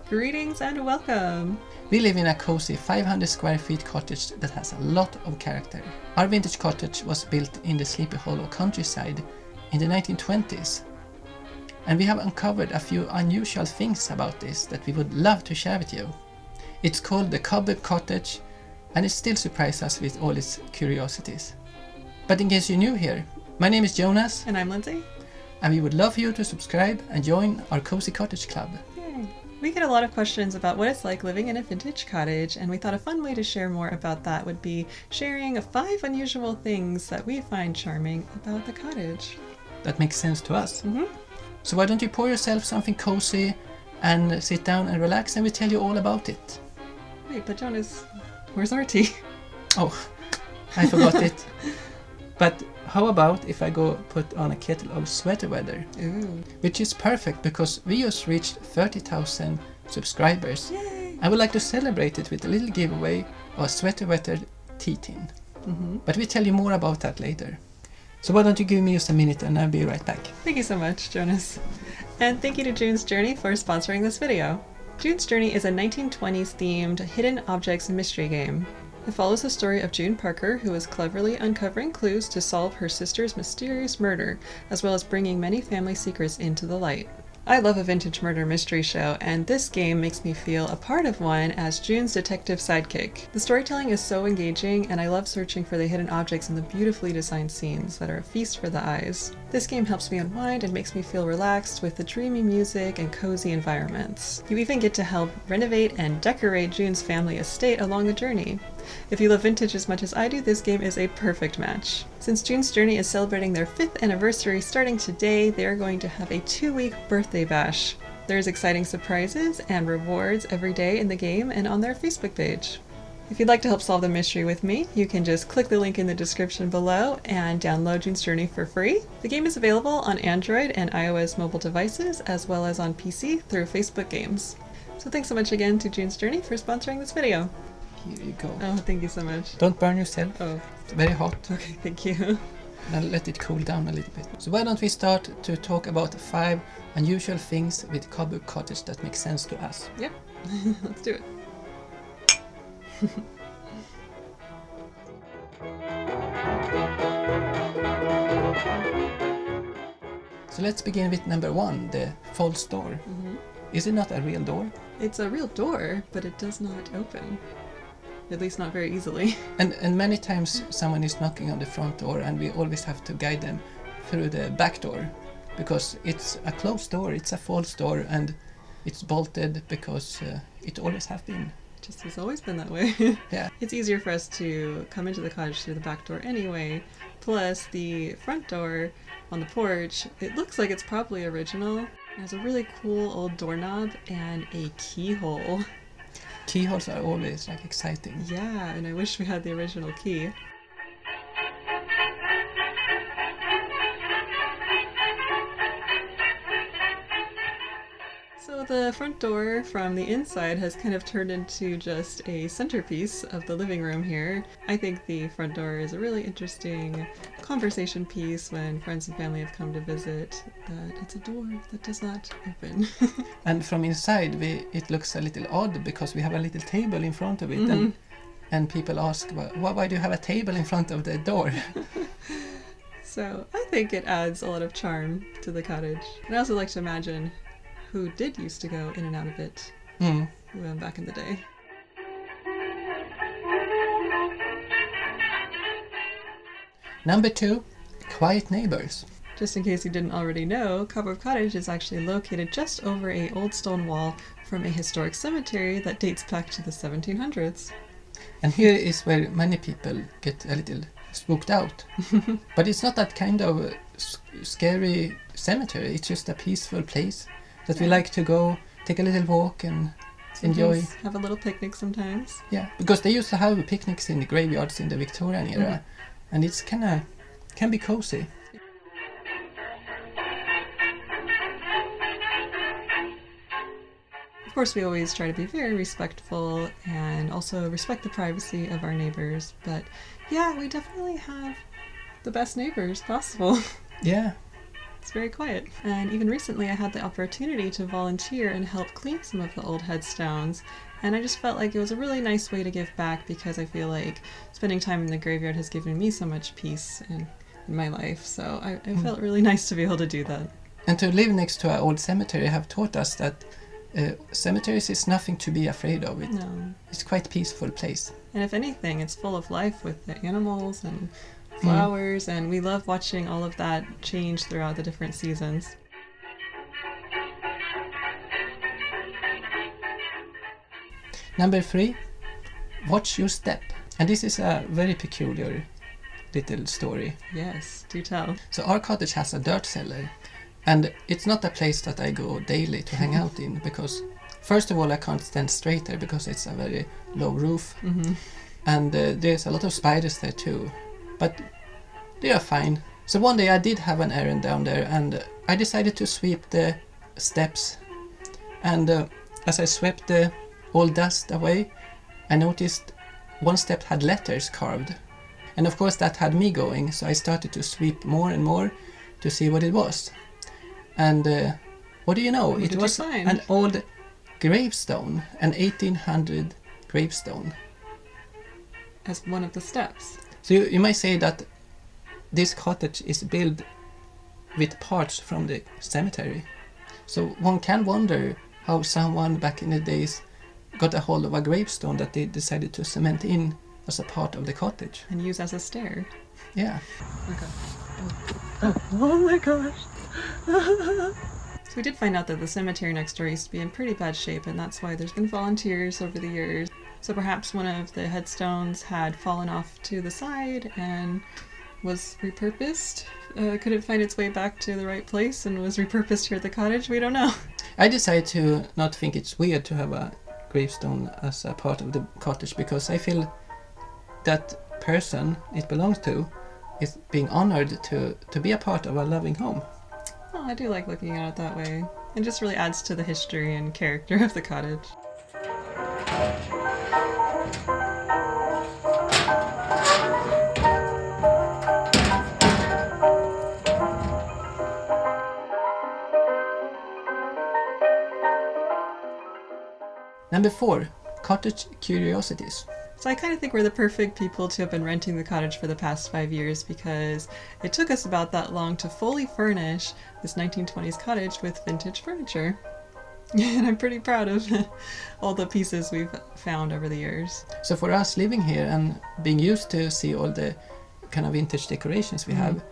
Greetings and welcome! We live in a cozy 500 square feet cottage that has a lot of character. Our vintage cottage was built in the Sleepy Hollow countryside in the 1920s. And we have uncovered a few unusual things about this that we would love to share with you. It's called the Cobweb Cottage and it still surprises us with all its curiosities. But in case you're new here, my name is Jonas. And I'm Lindsay. And we would love for you to subscribe and join our Cozy Cottage Club. Yay! We get a lot of questions about what it's like living in a vintage cottage, and we thought a fun way to share more about that would be sharing 5 unusual things that we find charming about the cottage. That makes sense to us. Mm-hmm. So why don't you pour yourself something cozy and sit down and relax and we'll tell you all about it. Wait, but Jonas, where's our tea? Oh, I forgot it. But how about if I go put on a kettle of sweater weather? Ooh. Which is perfect because we just reached 30,000 subscribers. Yay! I would like to celebrate it with a little giveaway of a sweater weather tea tin. Mm-hmm. But we'll tell you more about that later. So why don't you give me just a minute and I'll be right back. Thank you so much, Jonas. And thank you to June's Journey for sponsoring this video. June's Journey is a 1920s themed hidden objects mystery game. It follows the story of June Parker, who is cleverly uncovering clues to solve her sister's mysterious murder, as well as bringing many family secrets into the light. I love a vintage murder mystery show, and this game makes me feel a part of one as June's detective sidekick. The storytelling is so engaging, and I love searching for the hidden objects in the beautifully designed scenes that are a feast for the eyes. This game helps me unwind and makes me feel relaxed with the dreamy music and cozy environments. You even get to help renovate and decorate June's family estate along the journey. If you love vintage as much as I do, this game is a perfect match. Since June's Journey is celebrating their 5th anniversary starting today, they are going to have a 2-week birthday bash. There's exciting surprises and rewards every day in the game and on their Facebook page. If you'd like to help solve the mystery with me, you can just click the link in the description below and download June's Journey for free. The game is available on Android and iOS mobile devices, as well as on PC through Facebook Games. So thanks so much again to June's Journey for sponsoring this video. Here you go. Oh, thank you so much. Don't burn yourself. Oh, It's very hot. okay, thank you. And let it cool down a little bit. So why don't we start to talk about 5 unusual things with Cobweb Cottage that make sense to us. Yep, let's do it. So let's begin with number 1, the false door. Mm-hmm. Is it not a real door? It's a real door, but it does not open. At least not very easily. And many times someone is knocking on the front door and we always have to guide them through the back door because it's a closed door, it's a false door and it's bolted because it always has been. Just has always been that way. Yeah. It's easier for us to come into the cottage through the back door anyway. Plus the front door on the porch, it looks like it's probably original. It has a really cool old doorknob and a keyhole. Keyholes are always like exciting. Yeah, and I wish we had the original key. So the front door from the inside has kind of turned into just a centerpiece of the living room here. I think the front door is a really interesting conversation piece when friends and family have come to visit, that it's a door that does not open. And from inside it looks a little odd because we have a little table in front of it. Mm-hmm. And people ask, why do you have a table in front of the door? So I think it adds a lot of charm to the cottage. And I also like to imagine who did used to go in and out of it back in the day. Number 2, quiet neighbors. Just in case you didn't already know, Cobweb Cottage is actually located just over an old stone wall from a historic cemetery that dates back to the 1700s. And here is where many people get a little spooked out. But it's not that kind of scary cemetery, it's just a peaceful place that we like to go, take a little walk and enjoy. Have a little picnic sometimes. Yeah, because they used to have picnics in the graveyards in the Victorian era, and it's can be cozy. Of course, we always try to be very respectful and also respect the privacy of our neighbors, but yeah, we definitely have the best neighbors possible. Yeah. It's very quiet. And even recently I had the opportunity to volunteer and help clean some of the old headstones. And I just felt like it was a really nice way to give back, because I feel like spending time in the graveyard has given me so much peace in my life. So I felt really nice to be able to do that. And to live next to an old cemetery have taught us that cemeteries is nothing to be afraid of. It's quite a peaceful place. And if anything, it's full of life with the animals and flowers, and we love watching all of that change throughout the different seasons. Number 3, watch your step. And this is a very peculiar little story. Yes, do tell. So our cottage has a dirt cellar, and it's not a place that I go daily to hang out in, because first of all I can't stand straight there because it's a very low roof, and there's a lot of spiders there too, but they are fine. So one day I did have an errand down there, and I decided to sweep the steps, and as I swept the all dust away, I noticed one step had letters carved, and of course that had me going, so I started to sweep more and more to see what it was. And what do you know? What it did was you find? an old gravestone, an 1800 gravestone. As one of the steps. So you might say that this cottage is built with parts from the cemetery. So one can wonder how someone back in the days got a hold of a gravestone that they decided to cement in as a part of the cottage. And use as a stair. Yeah. Okay. Oh my gosh. So we did find out that the cemetery next door used to be in pretty bad shape, and that's why there's been volunteers over the years. So perhaps one of the headstones had fallen off to the side and was repurposed. Could it find its way back to the right place and was repurposed here at the cottage? We don't know. I decided to not think it's weird to have a gravestone as a part of the cottage, because I feel that person it belongs to is being honored to be a part of a loving home. Oh, I do like looking at it that way. It just really adds to the history and character of the cottage. Number 4, Cottage Curiosities. So I kind of think we're the perfect people to have been renting the cottage for the past 5 years, because it took us about that long to fully furnish this 1920s cottage with vintage furniture. And I'm pretty proud of all the pieces we've found over the years. So for us living here and being used to see all the kind of vintage decorations we have,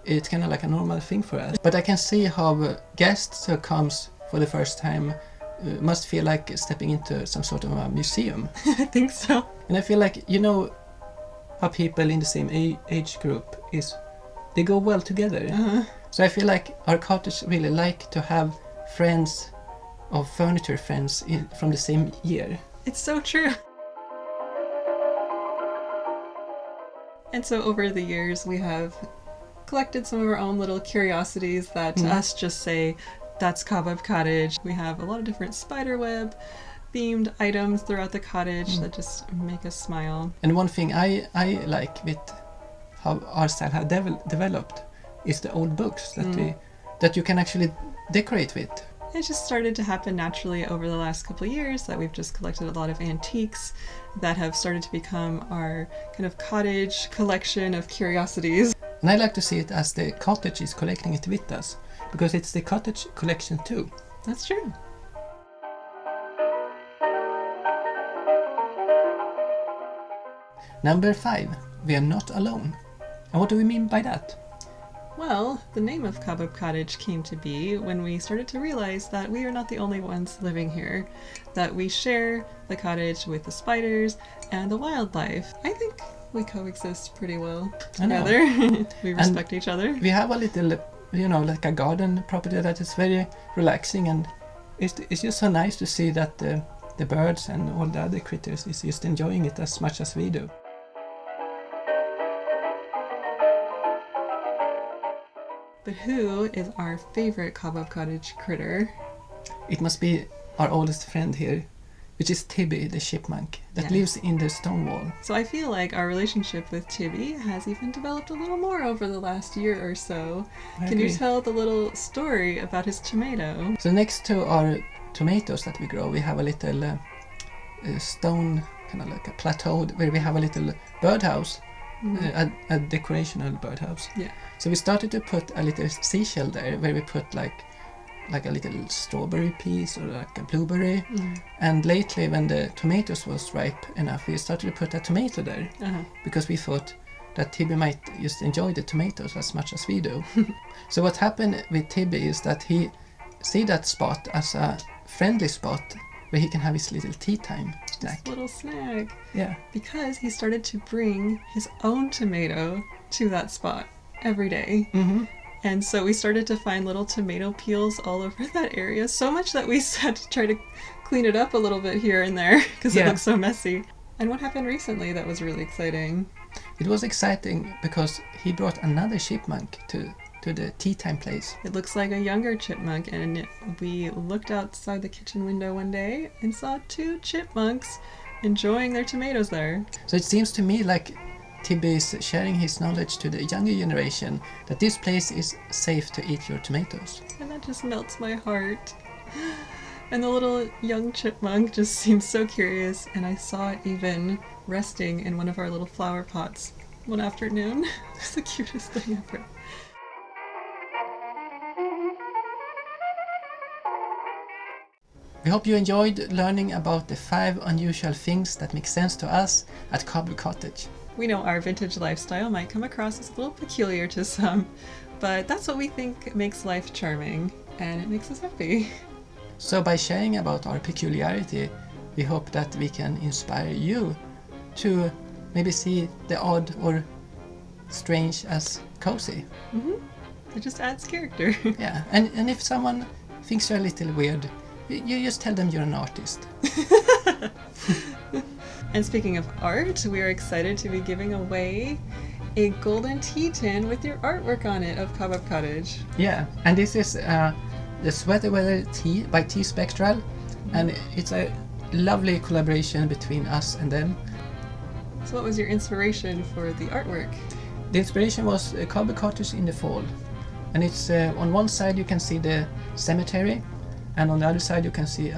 it's kind of like a normal thing for us. But I can see how guests who comes for the first time must feel like stepping into some sort of a museum. I think so. And I feel like, you know, how people in the same age group is, they go well together. So I feel like our cottage really like to have friends of furniture friends from the same year. It's so true. And so over the years we have collected some of our own little curiosities that to us just say, that's Cobweb Cottage. We have a lot of different spiderweb themed items throughout the cottage that just make us smile. And one thing I like with how our style has developed is the old books that you can actually decorate with. It just started to happen naturally over the last couple of years that we've just collected a lot of antiques that have started to become our kind of cottage collection of curiosities. And I like to see it as the cottage is collecting it with us, because it's the cottage collection too. That's true. Number 5, we are not alone. And what do we mean by that? Well, the name of Cobweb Cottage came to be when we started to realize that we are not the only ones living here, that we share the cottage with the spiders and the wildlife. I think we coexist pretty well together. We respect each other. We have a little, you know, like a garden property that is very relaxing, and it's just so nice to see that the birds and all the other critters is just enjoying it as much as we do. But who is our favorite Cobweb Cottage critter? It must be our oldest friend here, which is Tibby, the chipmunk, that Yes. lives in the stone wall. So I feel like our relationship with Tibby has even developed a little more over the last year or so. I Can you agree. tell the little story about his tomato? So next to our tomatoes that we grow, we have a little stone, kind of like a plateau, where we have a little birdhouse, a decorational birdhouse. Yeah. So we started to put a little seashell there, where we put like a little strawberry piece or like a blueberry. And lately, when the tomatoes was ripe enough, we started to put a tomato there, because we thought that Tibby might just enjoy the tomatoes as much as we do. So what happened with Tibby is that he see that spot as a friendly spot where he can have his little tea time snack. This little snack. Yeah. Because he started to bring his own tomato to that spot every day. And so we started to find little tomato peels all over that area, so much that we had to try to clean it up a little bit here and there because it looked so messy. And what happened recently that was really exciting? It was exciting because he brought another chipmunk to the tea time place. It looks like a younger chipmunk, and we looked outside the kitchen window one day and saw 2 chipmunks enjoying their tomatoes there. So it seems to me like Tibby is sharing his knowledge to the younger generation that this place is safe to eat your tomatoes. And that just melts my heart. And the little young chipmunk just seems so curious, and I saw it even resting in one of our little flower pots one afternoon. It's the cutest thing ever. We hope you enjoyed learning about the 5 unusual things that make sense to us at Cobweb Cottage. We know our vintage lifestyle might come across as a little peculiar to some, but that's what we think makes life charming, and it makes us happy. So by sharing about our peculiarity, we hope that we can inspire you to maybe see the odd or strange as cozy. It just adds character. Yeah, and if someone thinks you're a little weird, you just tell them you're an artist. And speaking of art, we are excited to be giving away a golden tea tin with your artwork on it of Cobweb Cottage. Yeah, and this is the Sweater Weather Tea by Tea Spectral, and it's a lovely collaboration between us and them. So what was your inspiration for the artwork? The inspiration was Cobweb Cottage in the fall, and it's on one side you can see the cemetery, and on the other side you can see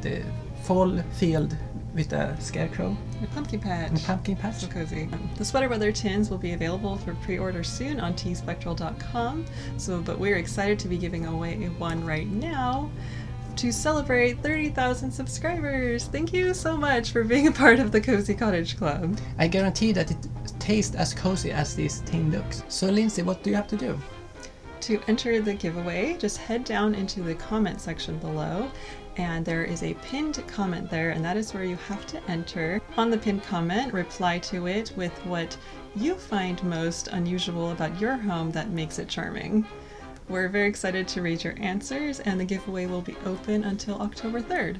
the fall field with a scarecrow A pumpkin patch. and pumpkin patch. So cozy. The Sweater Weather tins will be available for pre-order soon on teaspectral.com. But we're excited to be giving away one right now to celebrate 30,000 subscribers. Thank you so much for being a part of the Cozy Cottage Club. I guarantee that it tastes as cozy as this tin looks. So Lindsay, what do you have to do? To enter the giveaway, just head down into the comment section below, and there is a pinned comment there, and that is where you have to enter. On the pinned comment, reply to it with what you find most unusual about your home that makes it charming. We're very excited to read your answers, and the giveaway will be open until October 3rd.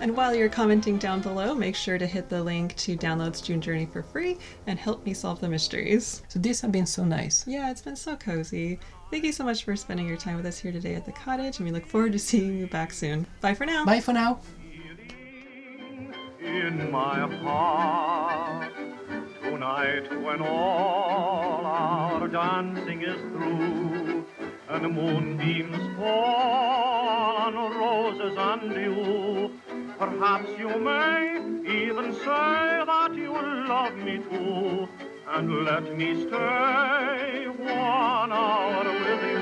And while you're commenting down below, make sure to hit the link to download June Journey for free and help me solve the mysteries. So these have been so nice. Yeah, it's been so cozy. Thank you so much for spending your time with us here today at the cottage, and we look forward to seeing you back soon. Bye for now. Bye for now. In my heart tonight, when all our dancing is through and the moonbeams fall on roses and dew, perhaps you may even say that you love me too, and let me stay 1 hour with you.